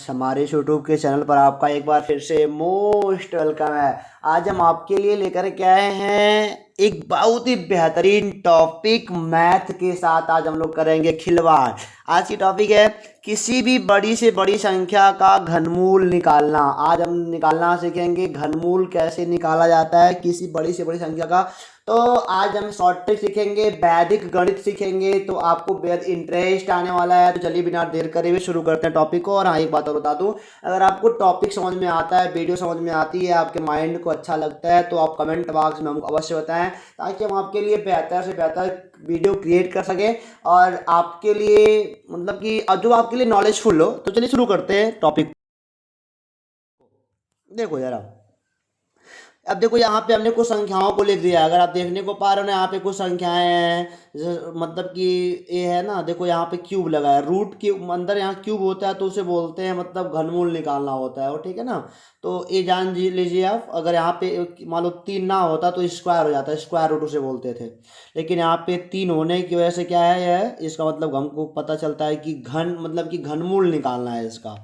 हमारे यूट्यूब के चैनल पर आपका एक बार फिर से मोस्ट वेलकम है। आज हम आपके लिए लेकर के आए हैं एक बहुत ही बेहतरीन टॉपिक मैथ के साथ। आज हम लोग करेंगे खिलवाड़। आज की टॉपिक है किसी भी बड़ी से बड़ी संख्या का घनमूल निकालना। आज हम निकालना सीखेंगे घनमूल कैसे निकाला जाता है किसी बड़ी से बड़ी संख्या का। तो आज हम शॉर्ट ट्रिक सीखेंगे, वैदिक गणित सीखेंगे, तो आपको बेहद इंटरेस्ट आने वाला है। तो चलिए बिना देर करे हुए शुरू करते हैं टॉपिक को। और हाँ, एक बात और बता दूं, अगर आपको टॉपिक समझ में आता है, वीडियो समझ में आती है, आपके माइंड को अच्छा लगता है, तो आप कमेंट बॉक्स में हमको अवश्य बताएं, ताकि हम आपके लिए बेहतर से बेहतर वीडियो क्रिएट कर सकें और आपके लिए मतलब कि जो आपके लिए नॉलेजफुल हो। तो चलिए शुरू करते हैं टॉपिक। देखो जरा, अब देखो यहाँ पे हमने कुछ संख्याओं को लिख दिया। अगर आप देखने को पा रहे हो ना, यहाँ पे कुछ संख्याएं हैं, मतलब कि ये है ना, देखो यहाँ पे क्यूब लगा है। रूट के अंदर यहाँ क्यूब होता है तो उसे बोलते हैं मतलब घनमूल निकालना होता है वो, ठीक है ना। तो ये जान लीजिए आप, अगर यहाँ पे मान लो 3 ना होता तो स्क्वायर हो जाता है, स्क्वायर रूट उसे बोलते थे। लेकिन यहाँ पे 3 होने की वजह से क्या है, यह इसका मतलब हमको पता चलता है कि घन मतलब कि घनमूल निकालना है इसका।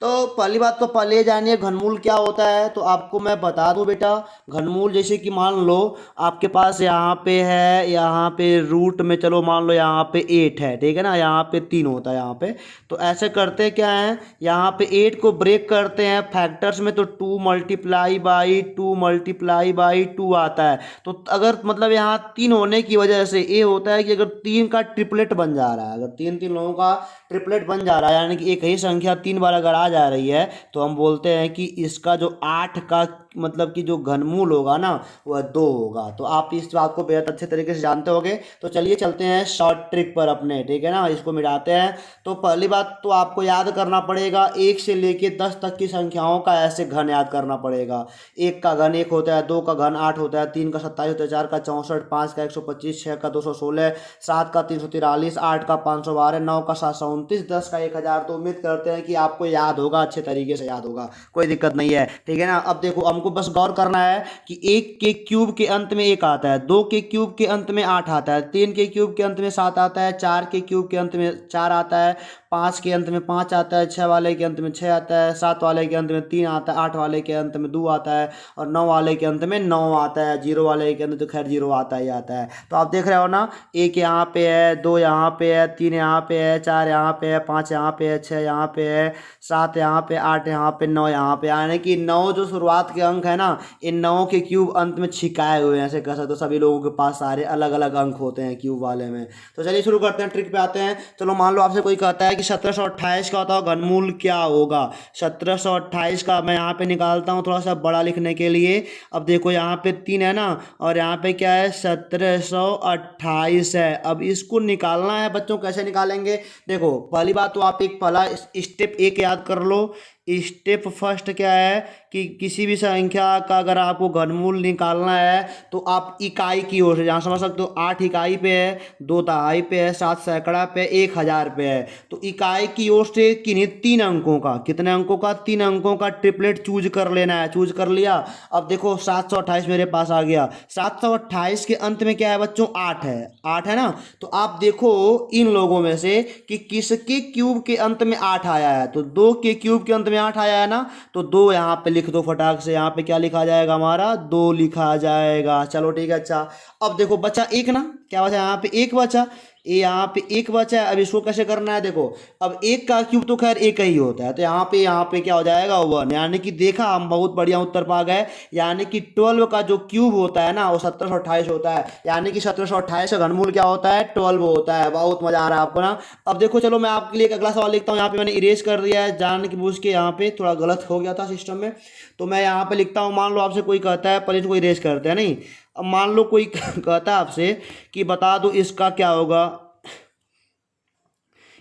तो पहली बात तो पहले जानिए घनमूल क्या होता है। तो आपको मैं बता दूं बेटा, घनमूल जैसे कि मान लो आपके पास यहाँ पे है, यहाँ पे रूट में चलो मान लो यहाँ पे 8 है, ठीक है ना, यहाँ पे 3 होता है यहाँ पे। तो ऐसे करते क्या है, यहाँ पे 8 को ब्रेक करते हैं फैक्टर्स में, तो 2 मल्टीप्लाई बाई 2 मल्टीप्लाई बाई 2 आता है। तो अगर मतलब यहाँ 3 होने की वजह से ये होता है कि अगर 3 का ट्रिपलेट बन जा रहा है, अगर तीन तीन लोगों का ट्रिपलेट बन जा रहा है, यानी कि एक ही संख्या 3 बार अगर आ जा रही है, तो हम बोलते हैं कि इसका जो 8 का मतलब कि जो घनमूल होगा ना, वह 2 होगा। तो आप इस बात को बेहद अच्छे तरीके से जानते होंगे। तो चलिए चलते हैं शॉर्ट ट्रिक पर अपने, ठीक है ना, इसको मिटाते हैं। तो पहली बात तो आपको याद करना पड़ेगा, 1 से लेके 10 तक की संख्याओं का ऐसे घन याद करना पड़ेगा। 1 का घन 1 होता है, 2 का घन 8 होता है, 3 का 27 होता है, 4 का 64, 5 का 125, 6 का 216, 7 का 343, 8 का 512, 9 का 729, 10 का 1000। तो उम्मीद करते हैं कि आपको याद होगा, अच्छे तरीके से याद होगा, कोई दिक्कत नहीं है, ठीक है ना। अब देखो, हमको बस गौर करना है कि 1 के क्यूब के अंत में 1 आता है, 2 के क्यूब के अंत में 8 आता है, 3 के क्यूब के अंत में 7 आता है, 4 के क्यूब के अंत में 4 आता है, 5 के अंत में 5 आता है, 6 वाले के अंत में 6 आता है, 7 वाले के अंत में 3 आता है, 8 वाले के अंत में 2 आता है, और 9 वाले के अंत में 9 आता है। 0 वाले के अंत तो खैर 0 आता ही आता है। तो आप देख रहे हो ना, 1 यहाँ पे है, 2 यहाँ पे है, 3 यहाँ पे है, 4 यहाँ पे है, 5 यहाँ पे है, 6 यहाँ पे है, 7 यहाँ पे, 8 यहाँ पे, 9 यहाँ पे। यानी कि 9 जो शुरुआत के अंक है ना, इन 9 के क्यूब अंत में छिकाए हुए हैं, ऐसे कह सकते हो। सभी लोगों के पास सारे अलग अलग अंक होते हैं क्यूब वाले में। तो चलिए शुरू करते हैं, ट्रिक पे आते हैं। चलो मान लो आपसे कोई कहता है कि 1728 का बताओ घनमूल क्या होगा। 1728 का मैं यहाँ पे निकालता हूँ थोड़ा सा बड़ा लिखने के लिए। अब देखो यहाँ पे 3 है ना, और यहाँ पे क्या है, 1728 है। अब इसको निकालना है बच्चों, कैसे निकालेंगे। देखो पहली बात तो आप एक पहला स्टेप 1 याद कर लो। स्टेप फर्स्ट क्या है कि किसी भी संख्या का अगर आपको घनमूल निकालना है तो आप इकाई की ओर से, जहाँ समझ सकते हो 8 इकाई पे है, 2 दहाई पे है, 7 सैकड़ा पे, 1000 पे है। तो इकाई की ओर से किन्हीं 3 अंकों का, कितने अंकों का, 3 अंकों का ट्रिपलेट चूज कर लेना है। चूज कर लिया। अब देखो 728 मेरे पास आ गया। 728 के अंत में क्या है बच्चों, 8 है, 8 है ना। तो आप देखो इन लोगों में से कि किसके क्यूब के अंत में 8 आया है। तो 2 के क्यूब के अंत में 8 आया है ना, तो 2 यहाँ पे लिख दो फटाक से। यहाँ पे क्या लिखा जाएगा, हमारा 2 लिखा जाएगा। चलो ठीक है। अच्छा, अब देखो बचा 1 ना, क्या बचा, यहाँ पे 1 बचा, ये यहाँ पे 1 बचा है। अब इसको कैसे करना है, देखो अब 1 का क्यूब तो खैर 1 ही होता है, तो यहाँ पे क्या हो जाएगा, 1। यानी कि देखा, हम बहुत बढ़िया उत्तर पा गए। यानी कि 12 का जो क्यूब होता है ना, वो 1728 होता है। यानी कि 1728 का घनमूल क्या होता है, 12 होता है। बहुत मजा आ रहा है आपको ना। अब देखो चलो मैं आपके लिए एक अगला सवाल लिखता हूँ। यहाँ पे मैंने इरेज कर दिया है जान के बूझ के, यहाँ पे थोड़ा गलत हो गया था सिस्टम में। तो मैं यहाँ पे लिखता हूँ, मान लो आपसे कोई कहता है, पहले इसको इरेज करते हैं नहीं। अब मान लो कोई कहता है आपसे कि बता दो इसका क्या होगा।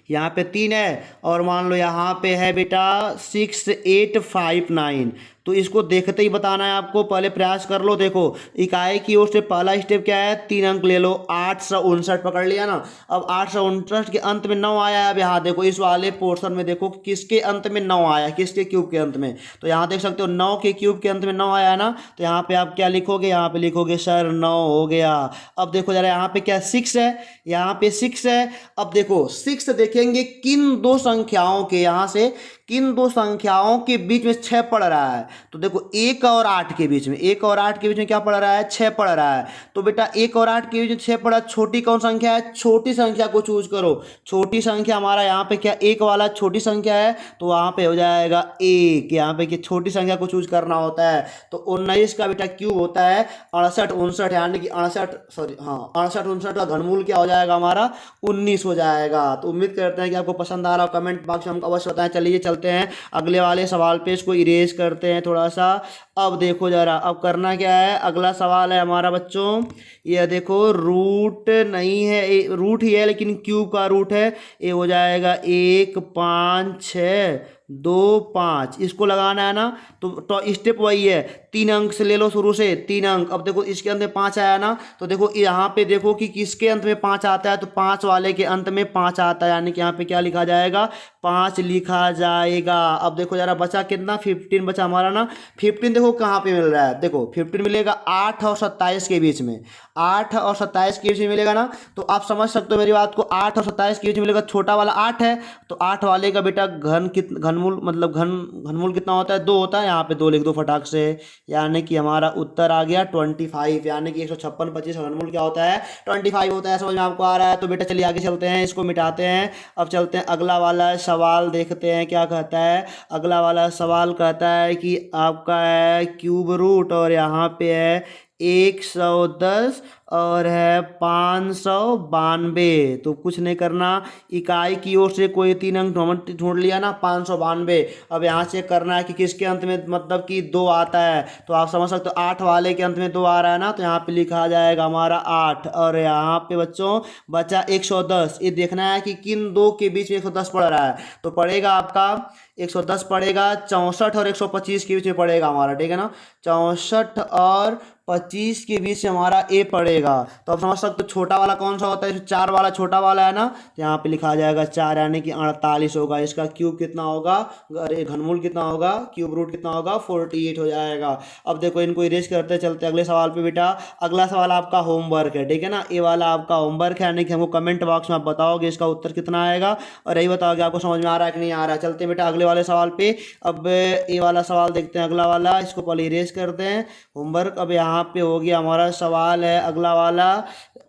यहाँ पे 3 है, और मान लो यहाँ पे है बेटा 6859। तो इसको देखते ही बताना है आपको, पहले प्रयास कर लो। देखो इकाई की ओर से पहला स्टेप क्या है, 3 अंक ले लो, 859 पकड़ लिया ना। अब 859 के अंत में 9 आया है। अब यहाँ देखो इस वाले पोर्शन में देखो किसके अंत में 9 आया, किसके क्यूब के अंत में। तो यहाँ देख सकते हो 9 के क्यूब के अंत में 9 आया है ना। तो यहाँ पे आप क्या लिखोगे, यहाँ पे लिखोगे सर 9 हो गया। अब देखो जरा यहाँ पे क्या 6 है, यहाँ पे 6 है। अब देखो 6 देखेंगे किन 2 संख्याओं के, यहाँ से किन दो संख्याओं के बीच में 6 पड़ रहा है। तो देखो 1 और 8 के बीच में, 1 और 8 के बीच में क्या पड़ रहा है, 6 पड़ रहा है। तो बेटा 1 और 8 के बीच में 6 पड़ा, छोटी कौन संख्या है, छोटी संख्या को चूज करो। छोटी संख्या हमारा यहाँ पे क्या 1 वाला छोटी संख्या है, तो वहाँ पे हो जाएगा 1। यहाँ पे कि छोटी संख्या को चूज करना होता है। तो 19 का बेटा क्यूब होता है 68 59, यानी कि 68 59 का घनमूल क्या हो जाएगा हमारा 19 हो जाएगा। तो उम्मीद करते हैं कि आपको पसंद आ रहा हो, कमेंट बॉक्स में हमको अवश्य बताएं। चलिए चलते हैं अगले वाले सवाल पे, इसको इरेज करते हैं थोड़ा सा। अब देखो जरा, अब करना क्या है, अगला सवाल है हमारा बच्चों, ये देखो रूट नहीं है, रूट ही है लेकिन क्यूब का रूट है। ये हो जाएगा 1 5 6 2 5, इसको लगाना है ना। तो स्टेप वही है, 3 अंक से ले लो शुरू से, 3 अंक। अब देखो इसके अंत में 5 आया ना, तो देखो यहाँ पे देखो कि किसके अंत में 5 आता है, तो 5 वाले के अंत में 5 आता है, यानी कि यहाँ पे क्या लिखा जाएगा, 5 लिखा जाएगा। अब देखो जरा बचा कितना, 15 बचा हमारा ना। 15 देखो कहाँ पे मिल रहा है, देखो 15 मिलेगा 8 और 27 के बीच में, 8 और 27 के बीच में मिलेगा ना। तो आप समझ सकते हो मेरी बात को, 8 और 27 के बीच में मिलेगा, छोटा वाला 8 है, तो 8 वाले का बेटा घनमूल मतलब घनमूल कितना होता है, 2 होता है। यहाँ पे 2 लिख दो फटाक से, यानी कि हमारा उत्तर आ गया 25, यानी कि 156 25 का घनमूल क्या होता है, 25 होता है। समझ में आपको आ रहा है। तो बेटा चलिए आगे चलते हैं, इसको मिटाते हैं। अब चलते हैं अगला वाला सवाल देखते हैं क्या कहता है। अगला वाला सवाल कहता है कि आपका है क्यूब रूट, और यहाँ पे है 110 और है 592। तो कुछ नहीं करना, इकाई की ओर से कोई 3 अंक ढूंढ लिया ना, 592। अब यहाँ से करना है कि किसके अंत में मतलब कि 2 आता है। तो आप समझ सकते हो 8 वाले के अंत में 2 आ रहा है ना, तो यहाँ पे लिखा जाएगा हमारा 8। और यहाँ पे बच्चों बचा 110। ये देखना है कि किन दो के बीच में 110 पड़ रहा है। तो पड़ेगा आपका 110 पड़ेगा 64 और 125 के बीच में पड़ेगा हमारा, ठीक है ना। 64 और 25 के बीच से हमारा ए पड़ेगा। तो आप समझ सकते हो छोटा वाला कौन सा होता है, 4 वाला छोटा वाला है ना, तो यहाँ पे लिखा जाएगा 4, यानी कि 48 होगा। इसका क्यूब कितना होगा, अरे घनमूल कितना होगा, क्यूब रूट कितना होगा, 48 हो जाएगा। अब देखो इनको इरेज करते चलते अगले सवाल पे बेटा। अगला सवाल आपका होमवर्क है, ठीक है ना, ये वाला आपका होमवर्क है, यानी कि हमको कमेंट बॉक्स में आप बताओगे इसका उत्तर कितना आएगा, और यही बताओगे आपको समझ में आ रहा है कि नहीं आ रहा है। चलते बेटा अगले वाले सवाल पे। अब ये वाला सवाल देखते हैं, अगला वाला, इसको पहले इरेज करते हैं होमवर्क। अब यहाँ पे हो गया हमारा सवाल है अगला वाला,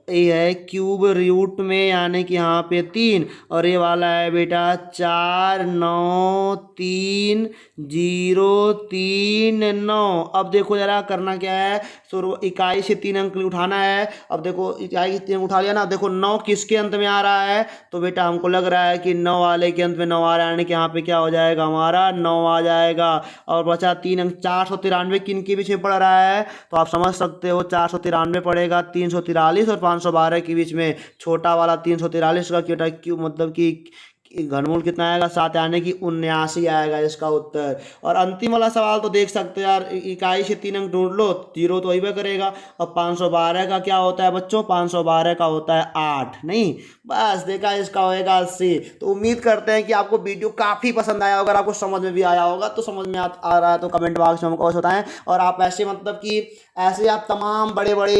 ये है क्यूब रूट में, यानी कि यहाँ पे 3, और ये वाला है बेटा 4 9 3 0 3 9। अब देखो जरा करना क्या है, शुरू इकाई से 3 अंक उठाना है। अब देखो इकाई से 3 उठा लिया ना, देखो 9 किसके अंत में आ रहा है, तो बेटा हमको लग रहा है कि 9 वाले के अंत में 9 आ रहा है, यानी कि यहाँ पे क्या हो जाएगा हमारा 9 आ जाएगा। और बचा 3 अंक, 493 किन के पीछे पड़ रहा है, तो आप समझ सकते हो 493 पड़ेगा 343 और 512 के बीच में। छोटा वाला 343 का क्यों मतलब कि घनमूल कितना आएगा 7, यानी कि 79 आएगा इसका उत्तर। और अंतिम वाला सवाल तो देख सकते हो यार, इकाई से 3 अंक ढूंढ लो, 0 तो वही पे करेगा। और 512 का क्या होता है बच्चों, 512 का होता है 8, नहीं बस देखा, इसका होएगा 80। तो उम्मीद करते हैं कि आपको वीडियो काफ़ी पसंद आया, अगर आपको समझ में भी आया होगा, तो समझ में आ रहा है तो कमेंट बॉक्स में हमको अवश्य बताएं। और आप ऐसे मतलब कि ऐसे आप तमाम बड़े बड़े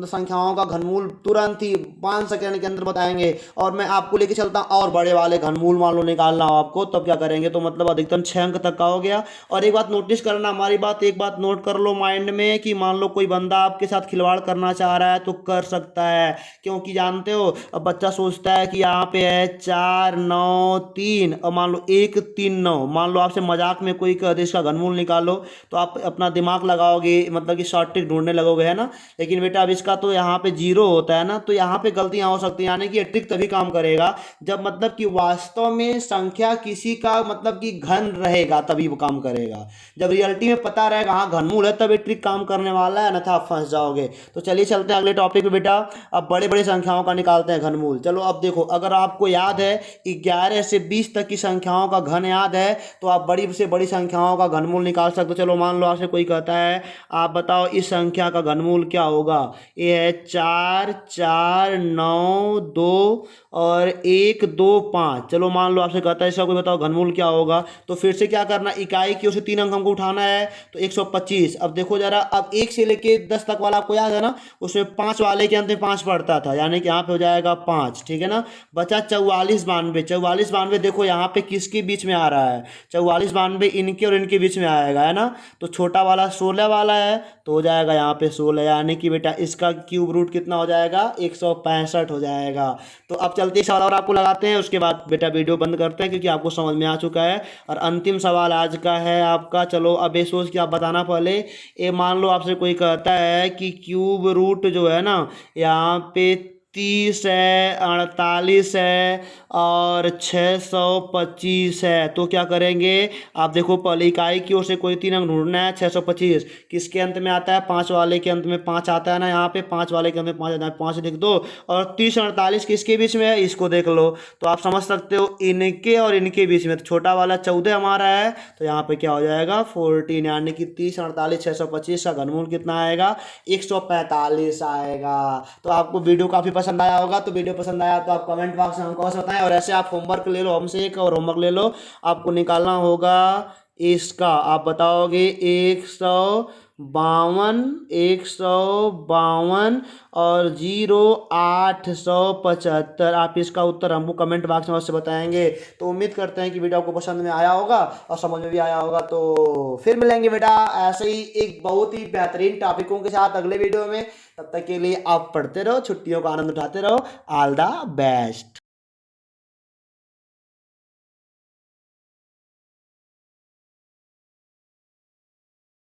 संख्याओं का घनमूल तुरंत ही 5 सेकंड के अंदर बताएंगे, और मैं आपको लेके चलता हूँ और बड़े वाले घनमूल मान लो निकालना हो आपको, तब क्या करेंगे, तो मतलब अधिकतम 6 अंक तक का हो गया। और एक बात नोटिस करना, हमारी बात एक बात नोट कर लो माइंड में, कि मान लो कोई बंदा आपके साथ खिलवाड़ करना चाह रहा है तो कर सकता है, क्योंकि जानते हो अब बच्चा सोचता है कि यहाँ पे है 4 9 3 और मान लो 1 3 9, मान लो आपसे मजाक में कोई कह दे इसका घनमूल निकालो, तो आप अपना दिमाग लगाओगे, मतलब कि शॉर्ट ट्रिक ढूंढने लगोगे, है ना। लेकिन बेटा अब इसका तो यहाँ पे 0 होता है ना, तो यहाँ पे गलतियाँ हो सकती हैं, यानी कि ये ट्रिक तभी काम करेगा जब मतलब कि वास्तव में संख्या किसी का मतलब कि घन रहेगा, तभी वो काम करेगा। जब रियलिटी में पता रहेगा हाँ घनमूल है, तब ये ट्रिक काम करने वाला है, अन्यथा आप फंस जाओगे। तो चलिए चलते हैं अगले टॉपिक पे बेटा। अब बड़े बड़े संख्याओं का निकालते हैं घनमूल। चलो अब देखो, अगर आपको याद है 11 से 20 तक की संख्याओं का घन याद है, तो आप बड़ी से बड़ी संख्याओं का घनमूल निकाल सकते हो। चलो मान लो आपसे कोई कहता है आप बताओ इस संख्या का घनमूल क्या होगा। ये है 4 4 9 2 और 1 2 5। चलो मान लो आपसे कहता है इसका कोई बताओ घनमूल क्या होगा, तो फिर से क्या करना, इकाई की ओर से 3 अंक हमको उठाना है, तो 125। अब देखो जरा, अब 1 से लेके 10 तक वाला आपको याद है ना, उसमें 5 वाले के अंत में 5 पड़ता था, यानी कि यहाँ पे हो जाएगा 5, ठीक है ना। बचा 44 92। 44 92 देखो यहाँ पे किसके बीच में आ रहा है, 44 92 इनके और इनके बीच में आएगा, है ना। तो छोटा वाला 16 वाला है, तो हो जाएगा यहाँ पे 16, यानी कि बेटा इसका क्यूब रूट कितना हो जाएगा, 165 हो जाएगा। तो अब चलते एक सवाल और आपको लगाते हैं, उसके बाद बेटा वीडियो बंद करते हैं, क्योंकि आपको समझ में आ चुका है। और अंतिम सवाल आज का है आपका, चलो अब ये सोच के आप बताना पहले। ये मान लो आपसे कोई कहता है कि क्यूब रूट जो है ना, यहाँ पे 30 है, 48 है और 625 है, तो क्या करेंगे। आप देखो पहले इकाई की ओर से कोई 3 अंक ढूंढना है। 625 किसके अंत में आता है, 5 वाले के अंत में 5 आता है ना, यहाँ पे 5 वाले के अंत में 5 आता है, 5 लिख दो। और 30 48 किसके बीच में है, इसको देख लो। तो आप समझ सकते हो इनके और इनके बीच में, तो छोटा वाला 14 हमारा है, तो यहाँ पे क्या हो जाएगा 14, यानी कि 30 48 625 का घनमूल कितना आएगा, 145 आएगा। तो आपको वीडियो काफ़ी पसंद आया होगा, तो वीडियो पसंद आया तो आप कमेंट बॉक्स में हमको बताएं। और ऐसे आप होमवर्क ले लो हमसे एक, और होमवर्क ले लो, आपको निकालना होगा इसका, आप बताओगे 152 और 0875। आप इसका उत्तर हमको कमेंट बॉक्स में अवश्य बताएंगे। तो उम्मीद करते हैं कि वीडियो आपको पसंद में आया होगा और समझ में भी आया होगा। तो फिर मिलेंगे बेटा ऐसे ही एक बहुत ही बेहतरीन टॉपिकों के साथ अगले वीडियो में। तब तक के लिए आप पढ़ते रहो, छुट्टियों का आनंद उठाते रहो। All the best.